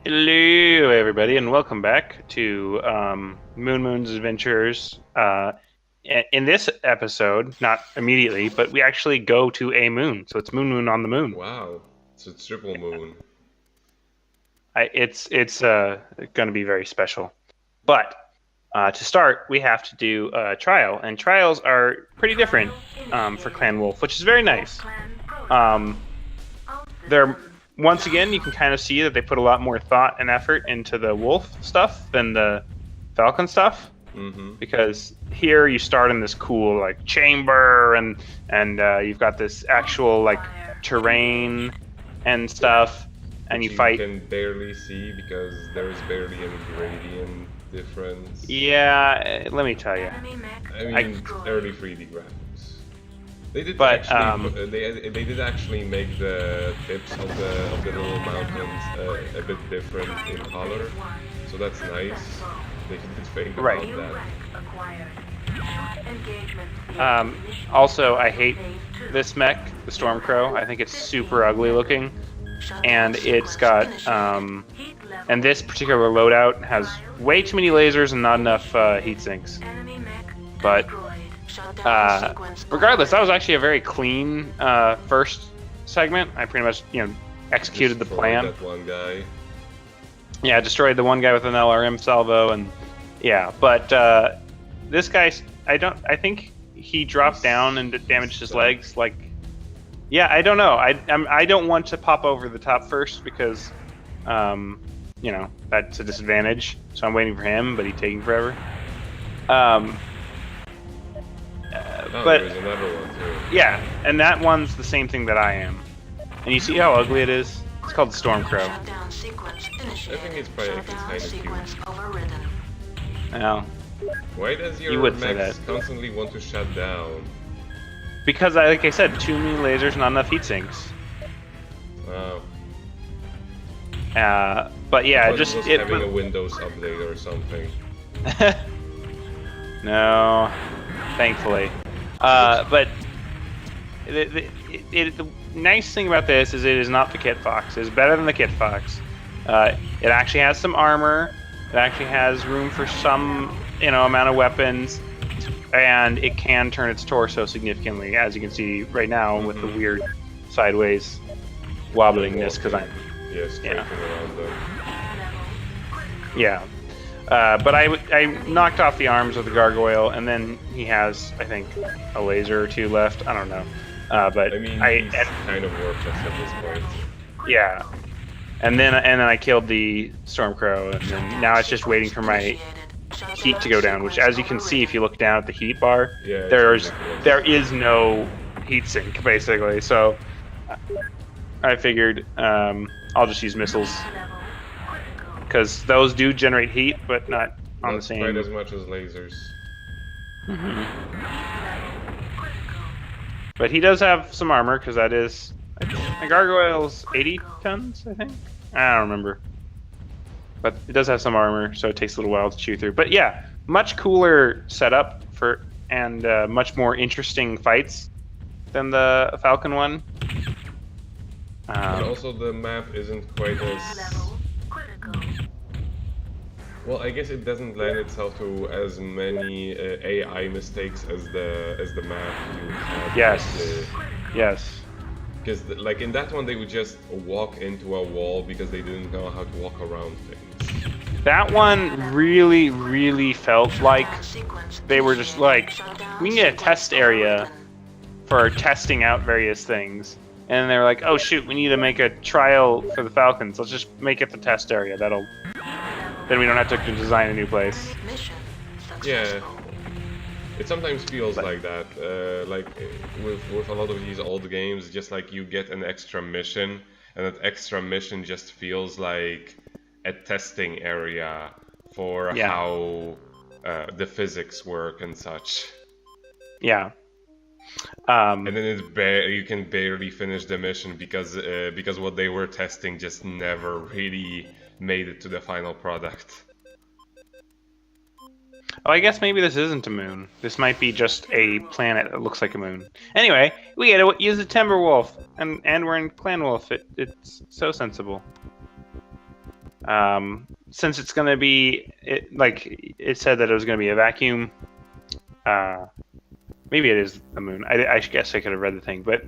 Hello, everybody, and welcome back to Moon's Adventures. In this episode, not immediately, but we actually go to a moon. So it's Moon on the moon. Wow, it's a triple moon. It's going to be very special. But to start, we have to do a trial, and trials are pretty different for Clan Wolf, which is very nice. They're Once again, you can kind of see that they put a lot more thought and effort into the wolf stuff than the falcon stuff. Mm-hmm. Because here you start in this cool like chamber, and you've got this actual like terrain and stuff, and you fight. You can barely see because there's barely any gradient difference. Yeah, let me tell you. I mean, early 3D graphics. They did they did actually make the tips of the little mountains a bit different in color, so that's nice. They did think about that. Also, I hate this mech, the Stormcrow. I think it's super ugly looking, and it's got and this particular loadout has way too many lasers and not enough heat sinks. But regardless, that was actually a very clean first segment. I pretty much, executed the plan. That one guy. Yeah, destroyed the one guy with an LRM salvo, and yeah. But this guy, I think he dropped down and damaged his legs. Like, yeah, I don't know. I don't want to pop over the top first because, that's a disadvantage. So I'm waiting for him, but he's taking forever. But there's another one too. Yeah, and that one's the same thing that I am. And you see how ugly it is? It's called the Stormcrow. I think it's probably kind of cute. Well, why does your mech constantly want to shut down? Because, like I said, too many lasers, not enough heat sinks. Wow. But yeah, just having a Windows update or something. No, thankfully. But the nice thing about this is it is not the Kit Fox. It's better than the Kit Fox. It actually has some armor. It actually has room for some, amount of weapons, and it can turn its torso significantly, as you can see right now with the weird sideways wobblingness. Because around them. Yeah. But I knocked off the arms of the gargoyle, and then he has, I think, a laser or two left. I don't know. But I mean, he's kind of worthless at this point. Yeah. And then I killed the Stormcrow, and then now it's just waiting for my heat to go down. Which, as you can see, if you look down at the heat bar, there is no heat sink basically. So I figured I'll just use missiles. Because those do generate heat, but not on the same. Quite as much as lasers. But he does have some armor, because that is. My gargoyle's 80 tons, I think? I don't remember. But it does have some armor, so it takes a little while to chew through. But yeah, much cooler setup and much more interesting fights than the Falcon one. But also, the map isn't quite as. Well, I guess it doesn't lend itself to as many AI mistakes as the map you have. Yes. Because like in that one, they would just walk into a wall because they didn't know how to walk around things. That one really, really felt like they were just like, we need a test area for testing out various things. And they were like, oh shoot, we need to make a trial for the Falcons. Let's just make it the test area. Then we don't have to design a new place. Yeah. It sometimes feels like that. Like with a lot of these old games, just like you get an extra mission, and that extra mission just feels like a testing area for how the physics work and such. Yeah. And then you can barely finish the mission because what they were testing just never really made it to the final product. Oh, I guess maybe this isn't a moon. This might be just a planet that looks like a moon. Anyway, we gotta use the Timberwolf, and we're in Clan Wolf. It's so sensible. Since it's going to be, like it said that it was going to be a vacuum. Maybe it is the moon. I guess I could have read the thing, but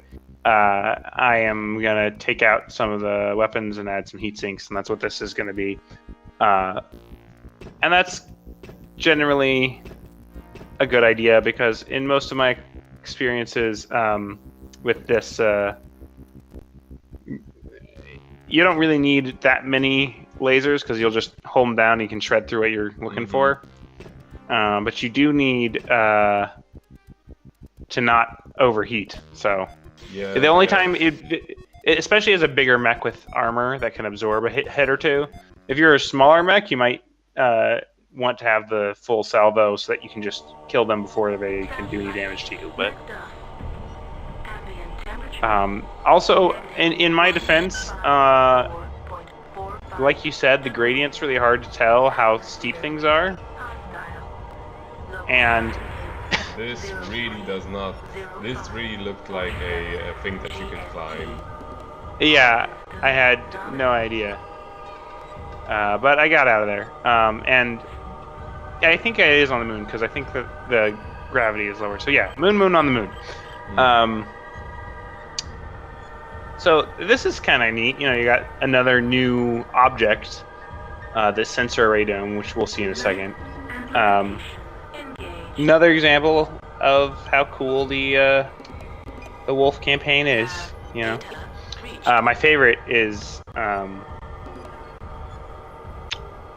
I am going to take out some of the weapons and add some heat sinks, and that's what this is going to be. And that's generally a good idea because in most of my experiences with this, you don't really need that many lasers because you'll just hold them down and you can shred through what you're looking for. But you do need to not overheat. So the only time, especially as a bigger mech with armor that can absorb a hit or two, if you're a smaller mech, you might want to have the full salvo so that you can just kill them before they can do any damage to you. But also, in my defense, like you said, the gradient's really hard to tell how steep things are. And this really does not. This really looked like a thing that you could climb. Yeah, I had no idea. But I got out of there. And I think it is on the moon because I think that the gravity is lower. So yeah, moon on the moon. So this is kind of neat. You know, you got another new object, the sensor array dome, which we'll see in a second. Another example of how cool the Wolf campaign is. You know, my favorite is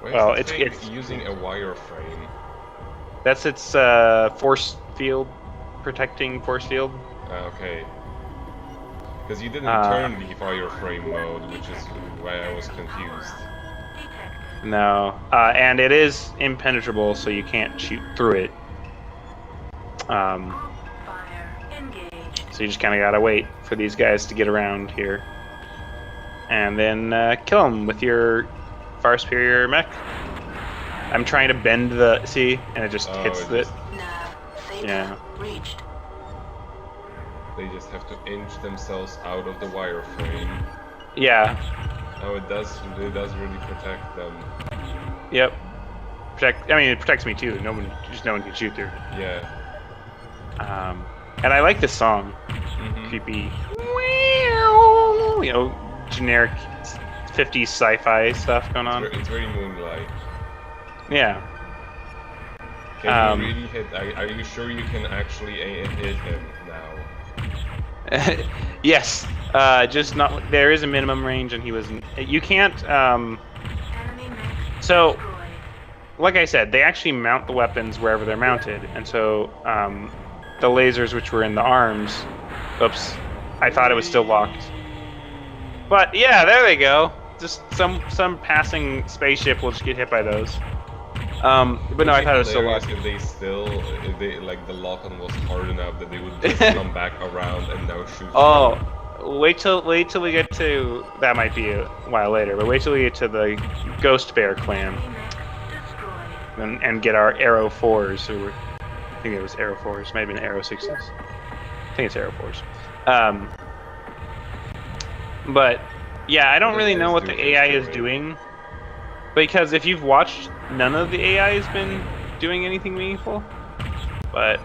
well, it's using a wireframe. That's its force field, protecting force field. Okay. Because you didn't turn the wireframe mode, which is why I was confused. No, and it is impenetrable, so you can't shoot through it. So you just kind of gotta wait for these guys to get around here, and then kill them with your far superior mech. I'm trying to bend the and it just hits it. Yeah. They just have to inch themselves out of the wireframe. Yeah. Oh, it does really protect them. Yep. I mean, it protects me too. No one can shoot through. Yeah. And I like this song. Creepy. You know, generic 50s sci-fi stuff going on. It's very Moonlight. Yeah. Can you really hit? Are you sure you can actually hit him now? Yes. Just not. There is a minimum range, and he was. You can't. So, like I said, they actually mount the weapons wherever they're mounted, and so the lasers which were in the arms. Oops. I thought it was still locked. But yeah, there they go. Just some passing spaceship will just get hit by those. But no, I thought it was still locked. If they like the lock-on was hard enough that they would just come back around and now shoot. Oh, wait till we get to that. Might be a while later, but wait till we get to the Ghost Bear clan and get our Arrow 4s. I think it was Arrow 4s, maybe an Arrow 6s. I think it's Arrow 4s. But yeah, I don't really know what the AI is doing, because if you've watched, none of the AI has been doing anything meaningful. But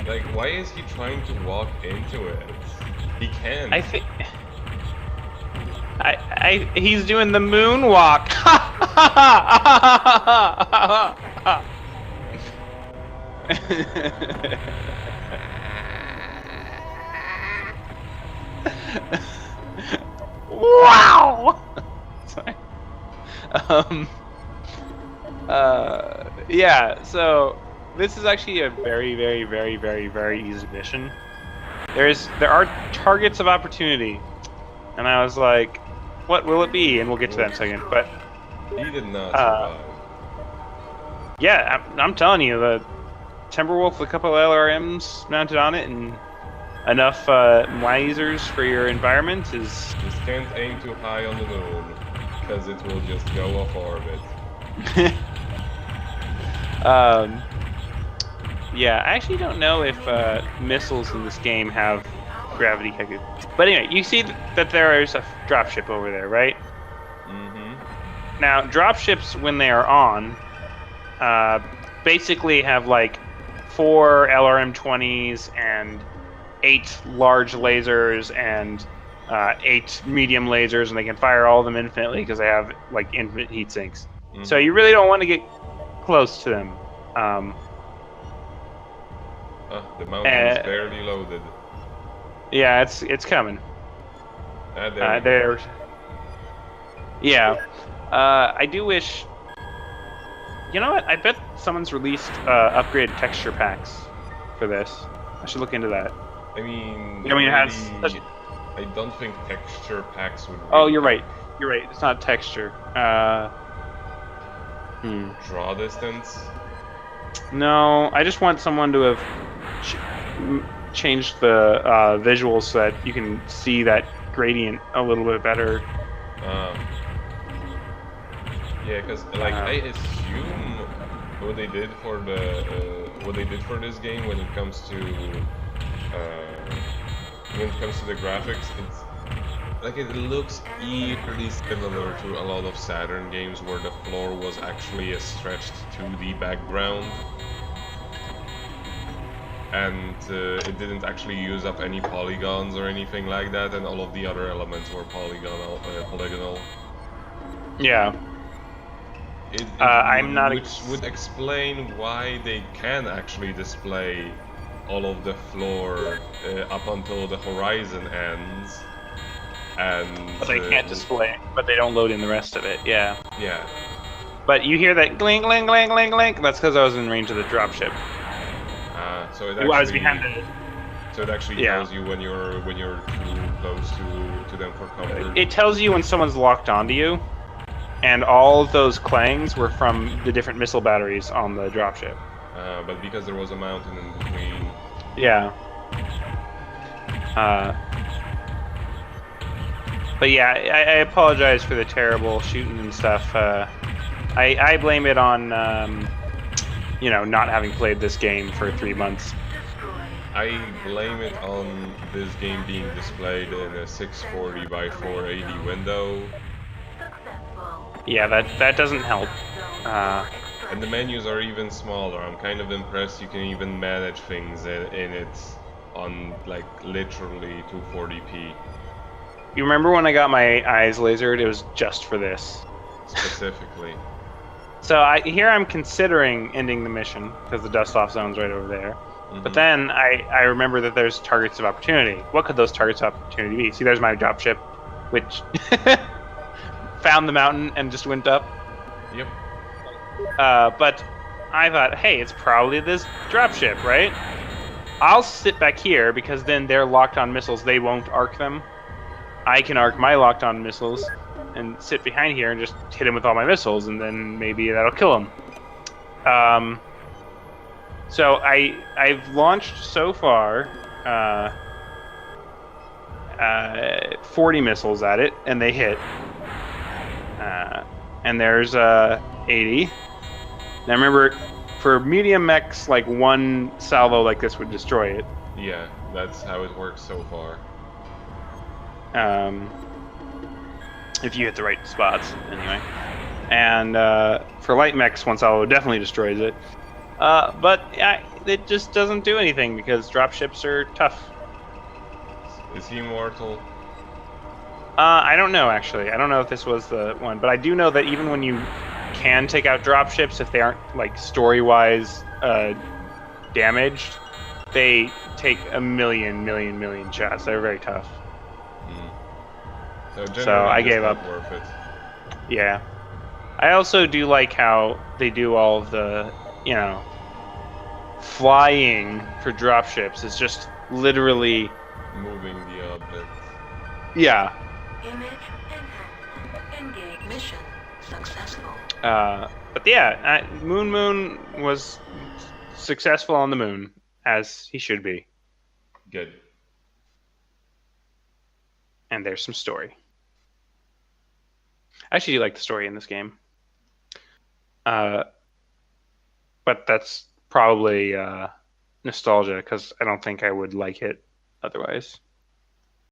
like, why is he trying to walk into it? He can't. I think he's doing the moonwalk. Wow. Sorry. Yeah, so this is actually a very, very, very, very, very easy mission. There are targets of opportunity, and I was like, what will it be? And we'll get to that in a second. But he did not survive. Yeah, I'm telling you, the Timberwolf with a couple of LRMs mounted on it and enough lasers for your environment is. Just can't aim too high on the moon, because it will just go off orbit. Yeah, I actually don't know if missiles in this game have gravity calculation. But anyway, you see that there is a dropship over there, right? Now, dropships, when they are on, basically have like 4 LRM-20s and 8 large lasers and 8 medium lasers, and they can fire all of them infinitely because they have like infinite heat sinks. Mm-hmm. So you really don't want to get close to them. The mountain is barely loaded. Yeah, it's coming. There. Yeah. I do wish. You know what? I bet someone's released upgraded texture packs for this. I should look into that. I mean, it has. I don't think texture packs would. Oh, you're right. You're right. It's not texture. Draw distance. No, I just want someone to have changed the visuals so that you can see that gradient a little bit better. Yeah, because like I assume what they did for this game when it comes to the graphics, it's like it looks eerily similar to a lot of Saturn games where the floor was actually a stretched 2D background. And it didn't actually use up any polygons or anything like that, and all of the other elements were polygonal. Yeah. I'm not. Which would explain why they can actually display all of the floor up until the horizon ends, but they can't display. But they don't load in the rest of it. Yeah. Yeah. But you hear that glink, glink, glink, glink, glink. That's because I was in range of the dropship. So it actually, I was behind it. So it actually tells you when you're too close to them for cover. It tells you when someone's locked onto you, and all of those clangs were from the different missile batteries on the dropship. But because there was a mountain in between. Yeah. But yeah, I apologize for the terrible shooting and stuff. I blame it on. Not having played this game for 3 months. I blame it on this game being displayed in a 640 by 480 window. Yeah, that doesn't help. And the menus are even smaller. I'm kind of impressed you can even manage things in it on like literally 240p. You remember when I got my eyes lasered? It was just for this. Specifically. So I'm considering ending the mission because the dust-off zone's right over there. Mm-hmm. But then I remember that there's targets of opportunity. What could those targets of opportunity be? See, there's my dropship, which found the mountain and just went up. Yep. But I thought, hey, it's probably this dropship, right? I'll sit back here because then they're locked on missiles. They won't arc them. I can arc my locked-on missiles and sit behind here and just hit him with all my missiles, and then maybe that'll kill him. So I've launched so far 40 missiles at it, and they hit. And there's 80. Now remember, for medium mechs, like one salvo like this would destroy it. Yeah, that's how it works so far. If you hit the right spots, anyway. And for light mechs, one salvo definitely destroys it. But it just doesn't do anything because dropships are tough. Is he immortal? I don't know, actually. I don't know if this was the one, but I do know that even when you can take out dropships, if they aren't like story-wise damaged, they take a million shots. They're very tough. So I gave up. Worth it. Yeah. I also do like how they do all of the, flying for dropships is just literally moving the object. Yeah. Image engage mission successful. But yeah, Moon was successful on the moon, as he should be. Good. And there's some story. I actually do like the story in this game. But that's probably nostalgia, because I don't think I would like it otherwise.